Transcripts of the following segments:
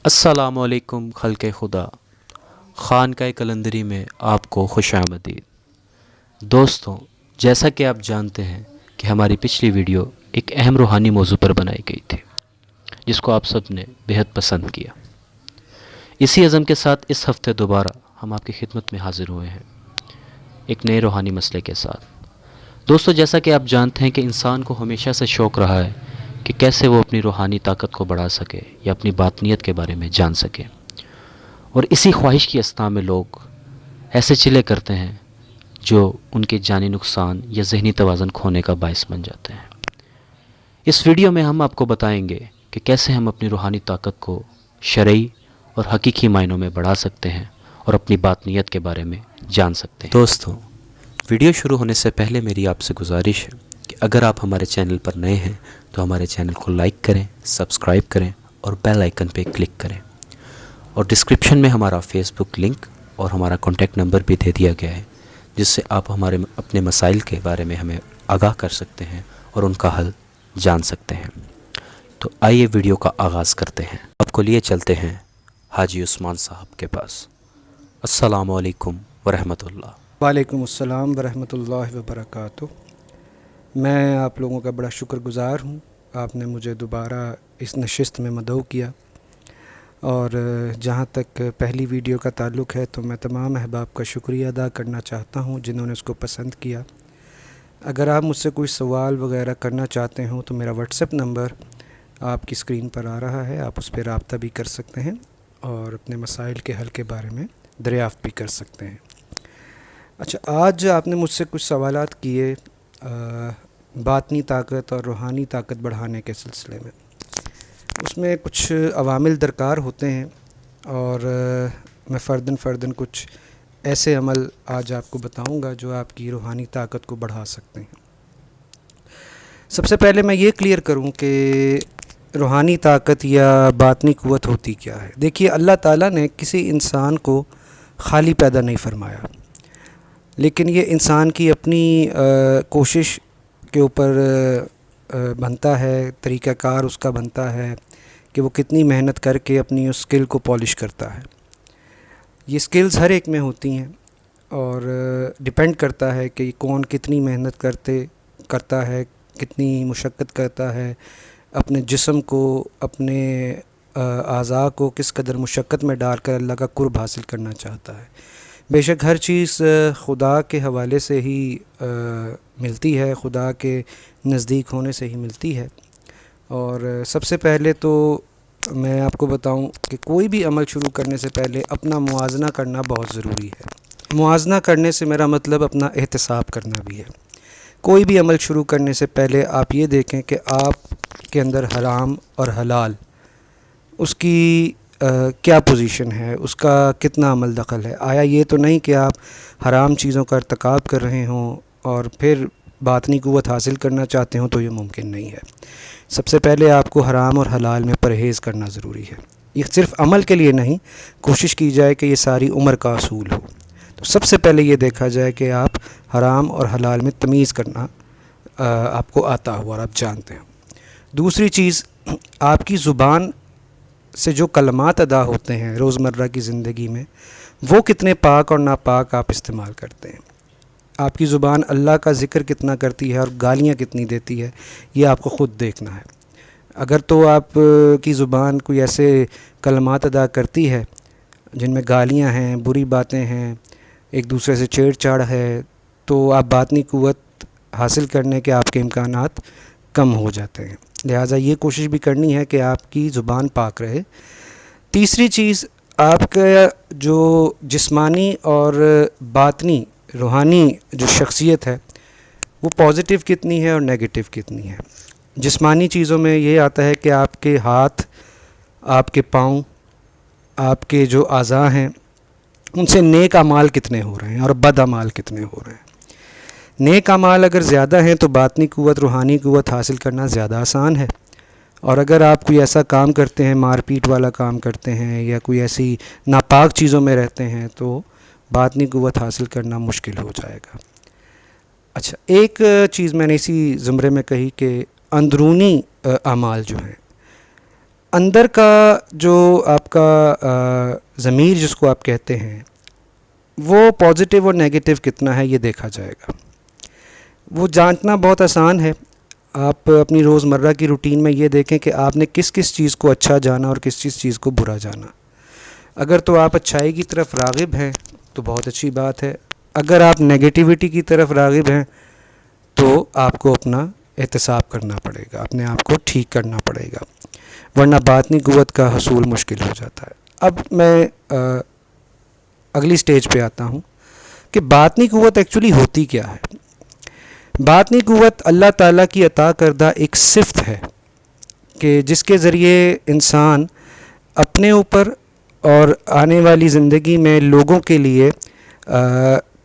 السلام علیکم خلق خدا، خانقاہ کلندری میں آپ کو خوش آمدید۔ دوستوں، جیسا کہ آپ جانتے ہیں کہ ہماری پچھلی ویڈیو ایک اہم روحانی موضوع پر بنائی گئی تھی جس کو آپ سب نے بہت پسند کیا۔ اسی عزم کے ساتھ اس ہفتے دوبارہ ہم آپ کی خدمت میں حاضر ہوئے ہیں ایک نئے روحانی مسئلے کے ساتھ۔ دوستوں، جیسا کہ آپ جانتے ہیں کہ انسان کو ہمیشہ سے شوق رہا ہے کہ کیسے وہ اپنی روحانی طاقت کو بڑھا سکے یا اپنی باطنیت کے بارے میں جان سکے، اور اسی خواہش کی اثناء میں لوگ ایسے چلے کرتے ہیں جو ان کے جانی نقصان یا ذہنی توازن کھونے کا باعث بن جاتے ہیں۔ اس ویڈیو میں ہم آپ کو بتائیں گے کہ کیسے ہم اپنی روحانی طاقت کو شرعی اور حقیقی معنوں میں بڑھا سکتے ہیں اور اپنی باطنیت کے بارے میں جان سکتے ہیں۔ دوستوں، ویڈیو شروع ہونے سے پہلے میری آپ سے گزارش ہے کہ اگر آپ ہمارے چینل پر نئے ہیں تو ہمارے چینل کو لائک کریں، سبسکرائب کریں اور بیل آئیکن پہ کلک کریں، اور ڈسکرپشن میں ہمارا فیس بک لنک اور ہمارا کانٹیکٹ نمبر بھی دے دیا گیا ہے، جس سے آپ ہمارے اپنے مسائل کے بارے میں ہمیں آگاہ کر سکتے ہیں اور ان کا حل جان سکتے ہیں۔ تو آئیے ویڈیو کا آغاز کرتے ہیں۔ آپ کو لیے چلتے ہیں حاجی عثمان صاحب کے پاس۔ السلام علیکم ورحمۃ اللہ۔ وعلیکم السلام ورحمۃ اللہ وبرکاتہ۔ میں آپ لوگوں کا بڑا شکر گزار ہوں، آپ نے مجھے دوبارہ اس نشست میں مدعو کیا، اور جہاں تک پہلی ویڈیو کا تعلق ہے تو میں تمام احباب کا شکریہ ادا کرنا چاہتا ہوں جنہوں نے اس کو پسند کیا۔ اگر آپ مجھ سے کوئی سوال وغیرہ کرنا چاہتے ہوں تو میرا واٹس ایپ نمبر آپ کی اسکرین پر آ رہا ہے، آپ اس پہ رابطہ بھی کر سکتے ہیں اور اپنے مسائل کے حل کے بارے میں دریافت بھی کر سکتے ہیں۔ اچھا، آج آپ نے مجھ سے کچھ سوالات کیے باطنی طاقت اور روحانی طاقت بڑھانے کے سلسلے میں۔ اس میں کچھ عوامل درکار ہوتے ہیں، اور میں فرداً کچھ ایسے عمل آج آپ کو بتاؤں گا جو آپ کی روحانی طاقت کو بڑھا سکتے ہیں۔ سب سے پہلے میں یہ کلیئر کروں کہ روحانی طاقت یا باطنی قوت ہوتی کیا ہے۔ دیکھیے، اللہ تعالیٰ نے کسی انسان کو خالی پیدا نہیں فرمایا، لیکن یہ انسان کی اپنی کوشش کے اوپر بنتا ہے، طریقہ کار اس کا بنتا ہے کہ وہ کتنی محنت کر کے اپنی اس سکل کو پالش کرتا ہے۔ یہ سکلز ہر ایک میں ہوتی ہیں، اور ڈیپینڈ کرتا ہے کہ کون کتنی محنت کرتا ہے، کتنی مشقت کرتا ہے، اپنے جسم کو، اپنے اعضاء کو کس قدر مشقت میں ڈال کر اللہ کا قرب حاصل کرنا چاہتا ہے۔ بے شک ہر چیز خدا کے حوالے سے ہی ملتی ہے، خدا کے نزدیک ہونے سے ہی ملتی ہے۔ اور سب سے پہلے تو میں آپ کو بتاؤں کہ کوئی بھی عمل شروع کرنے سے پہلے اپنا موازنہ کرنا بہت ضروری ہے۔ موازنہ کرنے سے میرا مطلب اپنا احتساب کرنا بھی ہے۔ کوئی بھی عمل شروع کرنے سے پہلے آپ یہ دیکھیں کہ آپ کے اندر حرام اور حلال اس کی کیا پوزیشن ہے، اس کا کتنا عمل دخل ہے۔ آیا یہ تو نہیں کہ آپ حرام چیزوں کا ارتکاب کر رہے ہوں اور پھر باطنی قوت حاصل کرنا چاہتے ہوں، تو یہ ممکن نہیں ہے۔ سب سے پہلے آپ کو حرام اور حلال میں پرہیز کرنا ضروری ہے۔ یہ صرف عمل کے لیے نہیں، کوشش کی جائے کہ یہ ساری عمر کا اصول ہو۔ تو سب سے پہلے یہ دیکھا جائے کہ آپ حرام اور حلال میں تمیز کرنا آپ کو آتا ہو اور آپ جانتے ہو۔ دوسری چیز، آپ کی زبان سے جو کلمات ادا ہوتے ہیں روزمرہ کی زندگی میں، وہ کتنے پاک اور ناپاک آپ استعمال کرتے ہیں۔ آپ کی زبان اللہ کا ذکر کتنا کرتی ہے اور گالیاں کتنی دیتی ہے، یہ آپ کو خود دیکھنا ہے۔ اگر تو آپ کی زبان کوئی ایسے کلمات ادا کرتی ہے جن میں گالیاں ہیں، بری باتیں ہیں، ایک دوسرے سے چھیڑ چھاڑ ہے، تو آپ باطنی قوت حاصل کرنے کے آپ کے امکانات کم ہو جاتے ہیں۔ لہٰذا یہ کوشش بھی کرنی ہے کہ آپ کی زبان پاک رہے۔ تیسری چیز، آپ کا جو جسمانی اور باطنی روحانی جو شخصیت ہے وہ پازیٹیو کتنی ہے اور نیگیٹو کتنی ہے۔ جسمانی چیزوں میں یہ آتا ہے کہ آپ کے ہاتھ، آپ کے پاؤں، آپ کے جو اعضاء ہیں ان سے نیک اعمال کتنے ہو رہے ہیں اور بد اعمال کتنے ہو رہے ہیں۔ نیک اعمال اگر زیادہ ہیں تو باطنی قوت، روحانی قوت حاصل کرنا زیادہ آسان ہے، اور اگر آپ کوئی ایسا کام کرتے ہیں، مار پیٹ والا کام کرتے ہیں یا کوئی ایسی ناپاک چیزوں میں رہتے ہیں، تو باطنی قوت حاصل کرنا مشکل ہو جائے گا۔ اچھا، ایک چیز میں نے اسی زمرے میں کہی کہ اندرونی اعمال جو ہیں اندر کا جو آپ کا ضمیر جس کو آپ کہتے ہیں وہ پازیٹیو اور نیگیٹو کتنا ہے یہ دیکھا جائے گا. وہ جانچنا بہت آسان ہے. آپ اپنی روزمرہ کی روٹین میں یہ دیکھیں کہ آپ نے کس کس چیز کو اچھا جانا اور کس چیز کو برا جانا. اگر تو آپ اچھائی کی طرف راغب ہیں تو بہت اچھی بات ہے. اگر آپ نیگیٹیوٹی کی طرف راغب ہیں تو آپ کو اپنا احتساب کرنا پڑے گا, اپنے آپ کو ٹھیک کرنا پڑے گا, ورنہ باطنی قوت کا حصول مشکل ہو جاتا ہے. اب میں اگلی سٹیج پہ آتا ہوں کہ باطنی قوت ایکچولی ہوتی کیا ہے. باطنی قوت اللہ تعالیٰ کی عطا کردہ ایک صفت ہے کہ جس کے ذریعے انسان اپنے اوپر اور آنے والی زندگی میں لوگوں کے لیے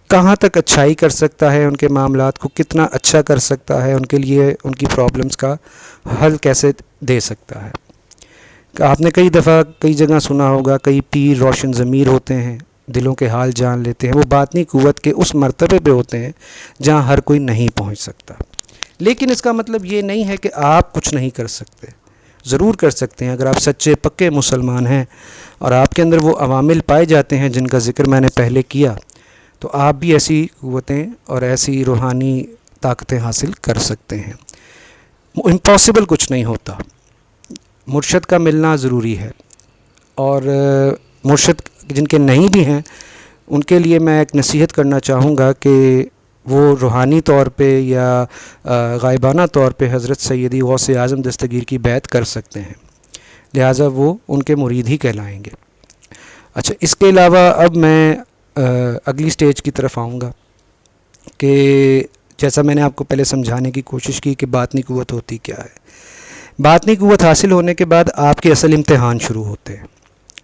کہاں تک اچھائی کر سکتا ہے, ان کے معاملات کو کتنا اچھا کر سکتا ہے, ان کے لیے ان کی پرابلمز کا حل کیسے دے سکتا ہے. آپ نے کئی دفعہ کئی جگہ سنا ہوگا کئی پیر روشن ضمیر ہوتے ہیں, دلوں کے حال جان لیتے ہیں. وہ باطنی قوت کے اس مرتبے پہ ہوتے ہیں جہاں ہر کوئی نہیں پہنچ سکتا. لیکن اس کا مطلب یہ نہیں ہے کہ آپ کچھ نہیں کر سکتے. ضرور کر سکتے ہیں. اگر آپ سچے پکے مسلمان ہیں اور آپ کے اندر وہ عوامل پائے جاتے ہیں جن کا ذکر میں نے پہلے کیا, تو آپ بھی ایسی قوتیں اور ایسی روحانی طاقتیں حاصل کر سکتے ہیں. امپاسبل کچھ نہیں ہوتا. مرشد کا ملنا ضروری ہے, اور مرشد جن کے نہیں بھی ہیں ان کے لیے میں ایک نصیحت کرنا چاہوں گا کہ وہ روحانی طور پہ یا غائبانہ طور پہ حضرت سیدی غوث اعظم دستگیر کی بیعت کر سکتے ہیں, لہٰذا وہ ان کے مرید ہی کہلائیں گے. اچھا, اس کے علاوہ اب میں اگلی سٹیج کی طرف آؤں گا کہ جیسا میں نے آپ کو پہلے سمجھانے کی کوشش کی کہ باطنی قوت ہوتی کیا ہے. باطنی قوت حاصل ہونے کے بعد آپ کے اصل امتحان شروع ہوتے ہیں.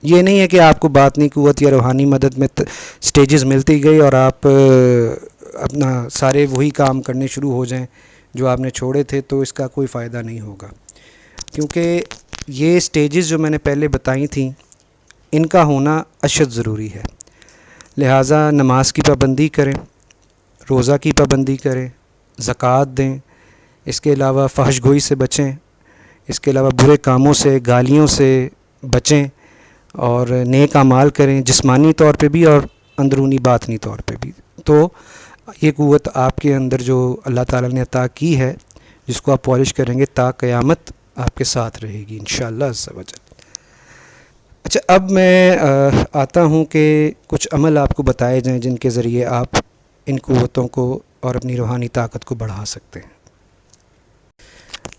یہ نہیں ہے کہ آپ کو باطنی قوت یا روحانی مدد میں سٹیجز ملتی گئی اور آپ اپنا سارے وہی کام کرنے شروع ہو جائیں جو آپ نے چھوڑے تھے, تو اس کا کوئی فائدہ نہیں ہوگا. کیونکہ یہ سٹیجز جو میں نے پہلے بتائی تھیں ان کا ہونا اشد ضروری ہے. لہٰذا نماز کی پابندی کریں, روزہ کی پابندی کریں, زکوٰۃ دیں, اس کے علاوہ فحش گوئی سے بچیں, اس کے علاوہ برے کاموں سے گالیوں سے بچیں, اور نیک اعمال کریں جسمانی طور پہ بھی اور اندرونی باطنی طور پہ بھی. تو یہ قوت آپ کے اندر جو اللہ تعالیٰ نے عطا کی ہے جس کو آپ پالش کریں گے تا قیامت آپ کے ساتھ رہے گی انشاءاللہ عز و جل. اچھا, اب میں آتا ہوں کہ کچھ عمل آپ کو بتائے جائیں جن کے ذریعے آپ ان قوتوں کو اور اپنی روحانی طاقت کو بڑھا سکتے ہیں.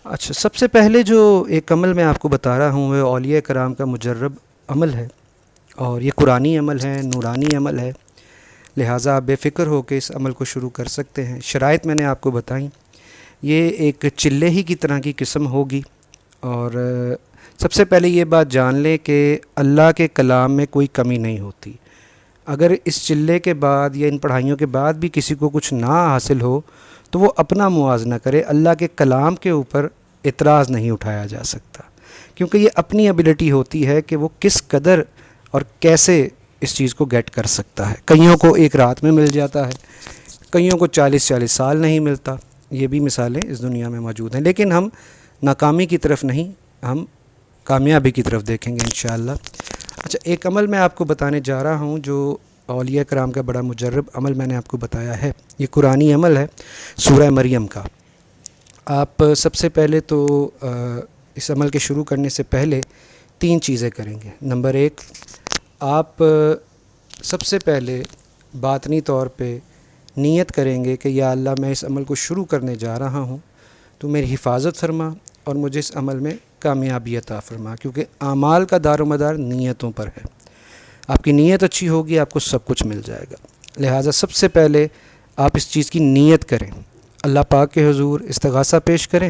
اچھا, سب سے پہلے جو ایک عمل میں آپ کو بتا رہا ہوں وہ اولیاء کرام کا مجرب عمل ہے, اور یہ قرآنی عمل ہے, نورانی عمل ہے. لہٰذا آپ بے فکر ہو کے اس عمل کو شروع کر سکتے ہیں. شرائط میں نے آپ کو بتائیں. یہ ایک چلے ہی کی طرح کی قسم ہوگی, اور سب سے پہلے یہ بات جان لیں کہ اللہ کے کلام میں کوئی کمی نہیں ہوتی. اگر اس چلے کے بعد یا ان پڑھائیوں کے بعد بھی کسی کو کچھ نہ حاصل ہو تو وہ اپنا موازنہ کرے. اللہ کے کلام کے اوپر اعتراض نہیں اٹھایا جا سکتا, کیونکہ یہ اپنی ایبلٹی ہوتی ہے کہ وہ کس قدر اور کیسے اس چیز کو گیٹ کر سکتا ہے. کئیوں کو ایک رات میں مل جاتا ہے, کئیوں کو 40 سال نہیں ملتا. یہ بھی مثالیں اس دنیا میں موجود ہیں. لیکن ہم ناکامی کی طرف نہیں, ہم کامیابی کی طرف دیکھیں گے انشاءاللہ. اچھا, ایک عمل میں آپ کو بتانے جا رہا ہوں جو اولیاء کرام کا بڑا مجرب عمل میں نے آپ کو بتایا ہے. یہ قرآنی عمل ہے سورہ مریم کا. آپ سب سے پہلے تو اس عمل کے شروع کرنے سے پہلے 3 چیزیں کریں گے. نمبر 1, آپ سب سے پہلے باطنی طور پہ نیت کریں گے کہ یا اللہ میں اس عمل کو شروع کرنے جا رہا ہوں, تو میری حفاظت فرما اور مجھے اس عمل میں کامیابی عطا فرما, کیونکہ اعمال کا دار و مدار نیتوں پر ہے. آپ کی نیت اچھی ہوگی آپ کو سب کچھ مل جائے گا. لہٰذا سب سے پہلے آپ اس چیز کی نیت کریں, اللہ پاک کے حضور استغاثہ پیش کریں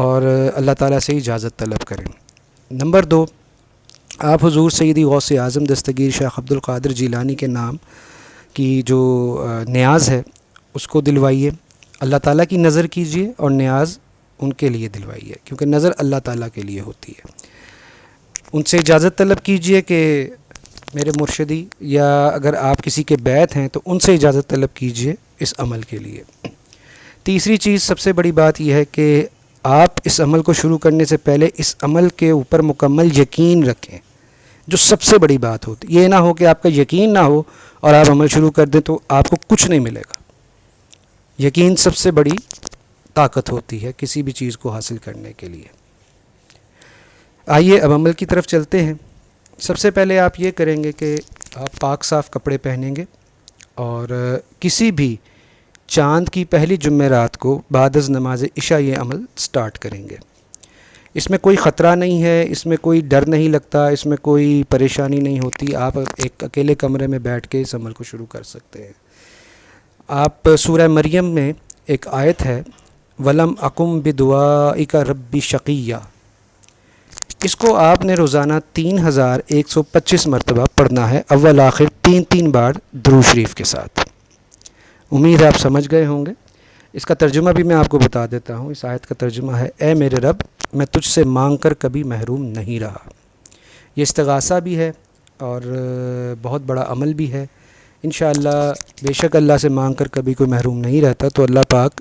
اور اللہ تعالیٰ سے اجازت طلب کریں. نمبر 2, آپ حضور سیدی غوث اعظم دستگیر شیخ عبد القادر جیلانی کے نام کی جو نیاز ہے اس کو دلوائیے. اللہ تعالیٰ کی نظر کیجیے اور نیاز ان کے لیے دلوائیے, کیونکہ نظر اللہ تعالیٰ کے لیے ہوتی ہے. ان سے اجازت طلب کیجیے کہ میرے مرشدی, یا اگر آپ کسی کے بیعت ہیں تو ان سے اجازت طلب کیجیے اس عمل کے لیے. تیسری چیز, سب سے بڑی بات یہ ہے کہ آپ اس عمل کو شروع کرنے سے پہلے اس عمل کے اوپر مکمل یقین رکھیں، جو سب سے بڑی بات ہوتی. یہ نہ ہو کہ آپ کا یقین نہ ہو اور آپ عمل شروع کر دیں تو آپ کو کچھ نہیں ملے گا. یقین سب سے بڑی طاقت ہوتی ہے کسی بھی چیز کو حاصل کرنے کے لیے. آئیے اب عمل کی طرف چلتے ہیں. سب سے پہلے آپ یہ کریں گے کہ آپ پاک صاف کپڑے پہنیں گے اور کسی بھی چاند کی پہلی جمعرات کو بعد از نماز عشاء یہ عمل سٹارٹ کریں گے. اس میں کوئی خطرہ نہیں ہے، اس میں کوئی ڈر نہیں لگتا، اس میں کوئی پریشانی نہیں ہوتی. آپ ایک اکیلے کمرے میں بیٹھ کے اس عمل کو شروع کر سکتے ہیں. آپ سورہ مریم میں ایک آیت ہے وَلَمْ أَقُمْ بِدُعَائِكَ رَبِّ شَقِيًّا، اس کو آپ نے روزانہ 3125 مرتبہ پڑھنا ہے، اول آخر 3 بار درود شریف کے ساتھ. امید ہے آپ سمجھ گئے ہوں گے. اس کا ترجمہ بھی میں آپ کو بتا دیتا ہوں. اس آیت کا ترجمہ ہے اے میرے رب، میں تجھ سے مانگ کر کبھی محروم نہیں رہا. یہ استغاثہ بھی ہے اور بہت بڑا عمل بھی ہے. انشاءاللہ بے شک اللہ سے مانگ کر کبھی کوئی محروم نہیں رہتا، تو اللہ پاک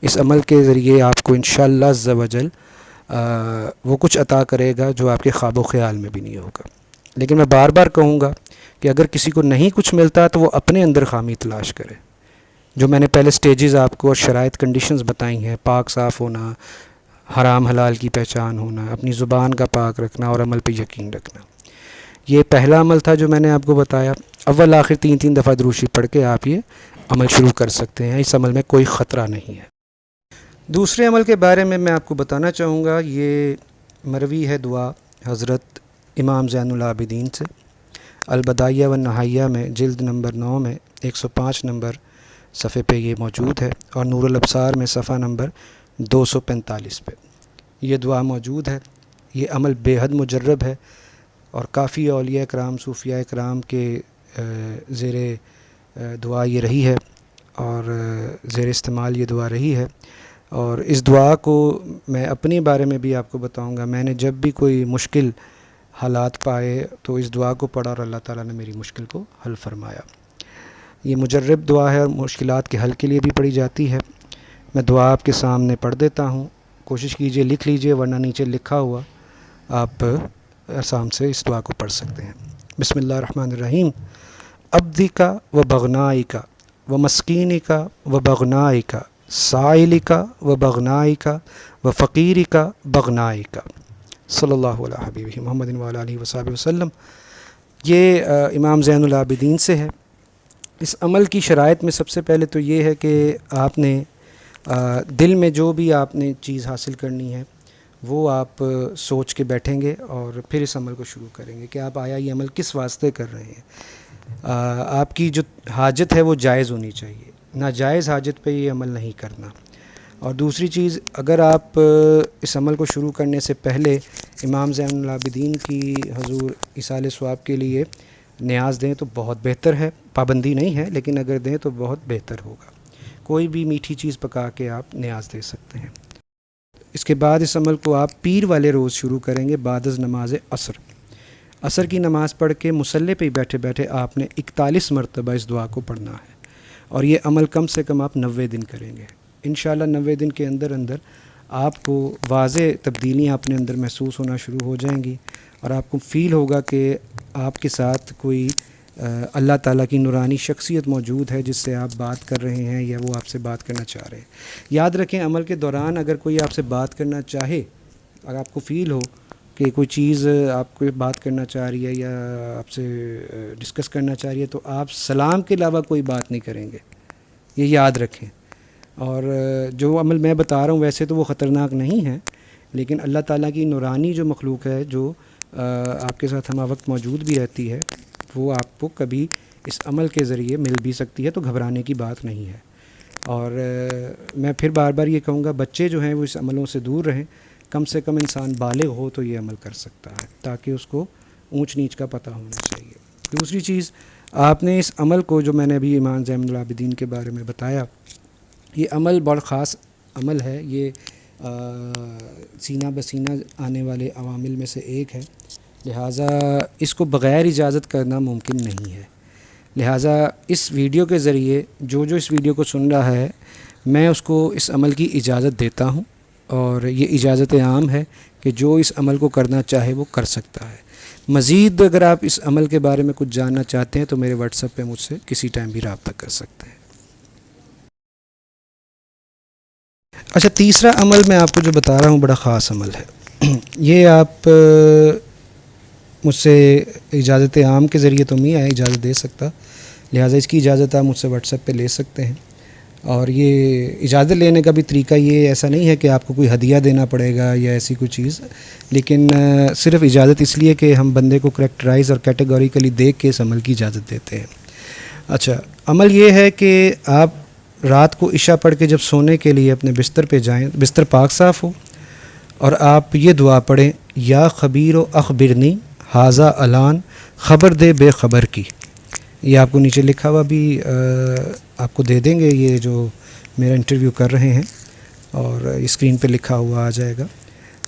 اس عمل کے ذریعے آپ کو انشاءاللہ عز و جل وہ کچھ عطا کرے گا جو آپ کے خواب و خیال میں بھی نہیں ہوگا. لیکن میں بار بار کہوں گا کہ اگر کسی کو نہیں کچھ ملتا تو وہ اپنے اندر خامی تلاش کرے. جو میں نے پہلے سٹیجز آپ کو اور شرائط کنڈیشنز بتائی ہیں، پاک صاف ہونا، حرام حلال کی پہچان ہونا، اپنی زبان کا پاک رکھنا اور عمل پہ یقین رکھنا، یہ پہلا عمل تھا جو میں نے آپ کو بتایا. اول آخر 3 دفعہ درود شریف پڑھ کے آپ یہ عمل شروع کر سکتے ہیں. اس عمل میں کوئی خطرہ نہیں ہے. دوسرے عمل کے بارے میں آپ کو بتانا چاہوں گا. یہ مروی ہے دعا حضرت امام زین العابدین سے. البدائیہ والنہائیہ میں جلد نمبر 9 میں 105 نمبر صفحے پہ یہ موجود ہے، اور نور الابصار میں صفحہ نمبر 245 پہ یہ دعا موجود ہے. یہ عمل بے حد مجرب ہے اور کافی اولیاء اکرام، صوفیاء اکرام کے زیر دعا یہ رہی ہے اور زیر استعمال یہ دعا رہی ہے. اور اس دعا کو میں اپنے بارے میں بھی آپ کو بتاؤں گا. میں نے جب بھی کوئی مشکل حالات پائے تو اس دعا کو پڑھا اور اللہ تعالیٰ نے میری مشکل کو حل فرمایا. یہ مجرب دعا ہے اور مشکلات کے حل کے لیے بھی پڑھی جاتی ہے. میں دعا آپ کے سامنے پڑھ دیتا ہوں، کوشش کیجئے لکھ لیجئے، ورنہ نیچے لکھا ہوا آپ آسام سے اس دعا کو پڑھ سکتے ہیں. بسم اللہ الرحمن الرحیم. عبدک و بغنائک و مسکینک و بغنائک سائلک و بغنائک و فقیرک بغنائک صلی اللہ علیہ حبیبہ محمد و علیہ وصحبہ وسلم. یہ امام زین العابدین سے ہے. اس عمل کی شرائط میں سب سے پہلے تو یہ ہے کہ آپ نے دل میں جو بھی آپ نے چیز حاصل کرنی ہے وہ آپ سوچ کے بیٹھیں گے اور پھر اس عمل کو شروع کریں گے کہ آپ آیا یہ عمل کس واسطے کر رہے ہیں. آپ کی جو حاجت ہے وہ جائز ہونی چاہیے، ناجائز حاجت پہ یہ عمل نہیں کرنا. اور دوسری چیز، اگر آپ اس عمل کو شروع کرنے سے پہلے امام زین العابدین کی حضور ایصال ثواب کے لیے نیاز دیں تو بہت بہتر ہے. پابندی نہیں ہے لیکن اگر دیں تو بہت بہتر ہوگا. کوئی بھی میٹھی چیز پکا کے آپ نیاز دے سکتے ہیں. اس کے بعد اس عمل کو آپ پیر والے روز شروع کریں گے بعد از نماز عصر. عصر کی نماز پڑھ کے مصلی پہ بیٹھے بیٹھے آپ نے 41 مرتبہ اس دعا کو پڑھنا ہے، اور یہ عمل کم سے کم آپ 90 دن کریں گے. انشاءاللہ 90 دن کے اندر آپ کو واضح تبدیلیاں اپنے اندر محسوس ہونا شروع ہو جائیں گی، اور آپ کو فیل ہوگا کہ آپ کے ساتھ کوئی اللہ تعالیٰ کی نورانی شخصیت موجود ہے جس سے آپ بات کر رہے ہیں یا وہ آپ سے بات کرنا چاہ رہے ہیں. یاد رکھیں، عمل کے دوران اگر کوئی آپ سے بات کرنا چاہے، اگر آپ کو فیل ہو کہ کوئی چیز آپ کو بات کرنا چاہ رہی ہے یا آپ سے ڈسکس کرنا چاہ رہی ہے، تو آپ سلام کے علاوہ کوئی بات نہیں کریں گے. یہ یاد رکھیں. اور جو عمل میں بتا رہا ہوں ویسے تو وہ خطرناک نہیں ہے، لیکن اللہ تعالیٰ کی نورانی جو مخلوق ہے جو آپ کے ساتھ ہمہ وقت موجود بھی رہتی ہے، وہ آپ کو کبھی اس عمل کے ذریعے مل بھی سکتی ہے، تو گھبرانے کی بات نہیں ہے. اور میں پھر بار بار یہ کہوں گا، بچے جو ہیں وہ اس عملوں سے دور رہیں. کم سے کم انسان بالغ ہو تو یہ عمل کر سکتا ہے، تاکہ اس کو اونچ نیچ کا پتہ ہونا چاہیے. دوسری چیز، آپ نے اس عمل کو جو میں نے ابھی امام زین العابدین کے بارے میں بتایا، یہ عمل بڑا خاص عمل ہے. یہ سینہ بسینہ آنے والے عوامل میں سے ایک ہے، لہٰذا اس کو بغیر اجازت کرنا ممکن نہیں ہے. لہٰذا اس ویڈیو کے ذریعے جو اس ویڈیو کو سن رہا ہے، میں اس کو اس عمل کی اجازت دیتا ہوں، اور یہ اجازت عام ہے کہ جو اس عمل کو کرنا چاہے وہ کر سکتا ہے۔ مزید اگر آپ اس عمل کے بارے میں کچھ جاننا چاہتے ہیں تو میرے واٹس ایپ پہ مجھ سے کسی ٹائم بھی رابطہ کر سکتے ہیں۔ اچھا، تیسرا عمل میں آپ کو جو بتا رہا ہوں بڑا خاص عمل ہے۔ یہ آپ مجھ سے اجازت عام کے ذریعے تو نہیں اجازت دے سکتا، لہٰذا اس کی اجازت آپ مجھ سے واٹس ایپ پہ لے سکتے ہیں۔ اور یہ اجازت لینے کا بھی طریقہ یہ ایسا نہیں ہے کہ آپ کو کوئی ہدیہ دینا پڑے گا یا ایسی کوئی چیز، لیکن صرف اجازت اس لیے کہ ہم بندے کو کریکٹرائز اور کیٹیگوریکلی دیکھ کے اس عمل کی اجازت دیتے ہیں۔ اچھا، عمل یہ ہے کہ آپ رات کو عشاء پڑھ کے جب سونے کے لیے اپنے بستر پہ جائیں، بستر پاک صاف ہو، اور آپ یہ دعا پڑھیں، یا خبیر و اخبرنی حاذا الان، خبر دے بے خبر کی۔ یہ آپ کو نیچے لکھا ہوا بھی آپ کو دے دیں گے، یہ جو میرا انٹرویو کر رہے ہیں، اور اسکرین پہ لکھا ہوا آ جائے گا۔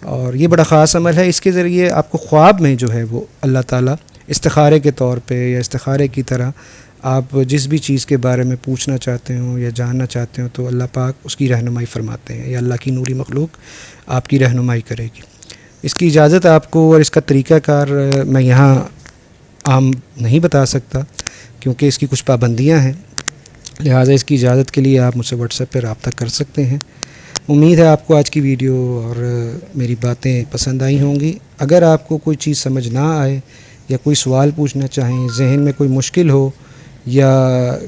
اور یہ بڑا خاص عمل ہے، اس کے ذریعے آپ کو خواب میں جو ہے وہ اللہ تعالیٰ استخارے کے طور پہ یا استخارے کی طرح آپ جس بھی چیز کے بارے میں پوچھنا چاہتے ہوں یا جاننا چاہتے ہوں تو اللہ پاک اس کی رہنمائی فرماتے ہیں، یا اللہ کی نوری مخلوق آپ کی رہنمائی کرے گی۔ اس کی اجازت آپ کو اور اس کا طریقہ کار میں یہاں عام نہیں بتا سکتا کیونکہ اس کی کچھ پابندیاں ہیں، لہٰذا اس کی اجازت کے لیے آپ مجھ سے واٹس ایپ پہ رابطہ کر سکتے ہیں۔ امید ہے آپ کو آج کی ویڈیو اور میری باتیں پسند آئی ہوں گی۔ اگر آپ کو کوئی چیز سمجھ نہ آئے یا کوئی سوال پوچھنا چاہیں، ذہن میں کوئی مشکل ہو یا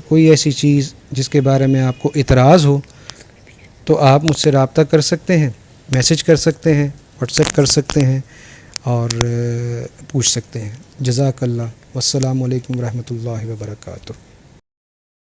کوئی ایسی چیز جس کے بارے میں آپ کو اعتراض ہو تو آپ مجھ سے رابطہ کر سکتے ہیں، میسج کر سکتے ہیں، واٹس ایپ کر سکتے ہیں اور پوچھ سکتے ہیں۔ جزاک اللہ، والسلام علیکم ورحمۃ اللہ وبرکاتہ۔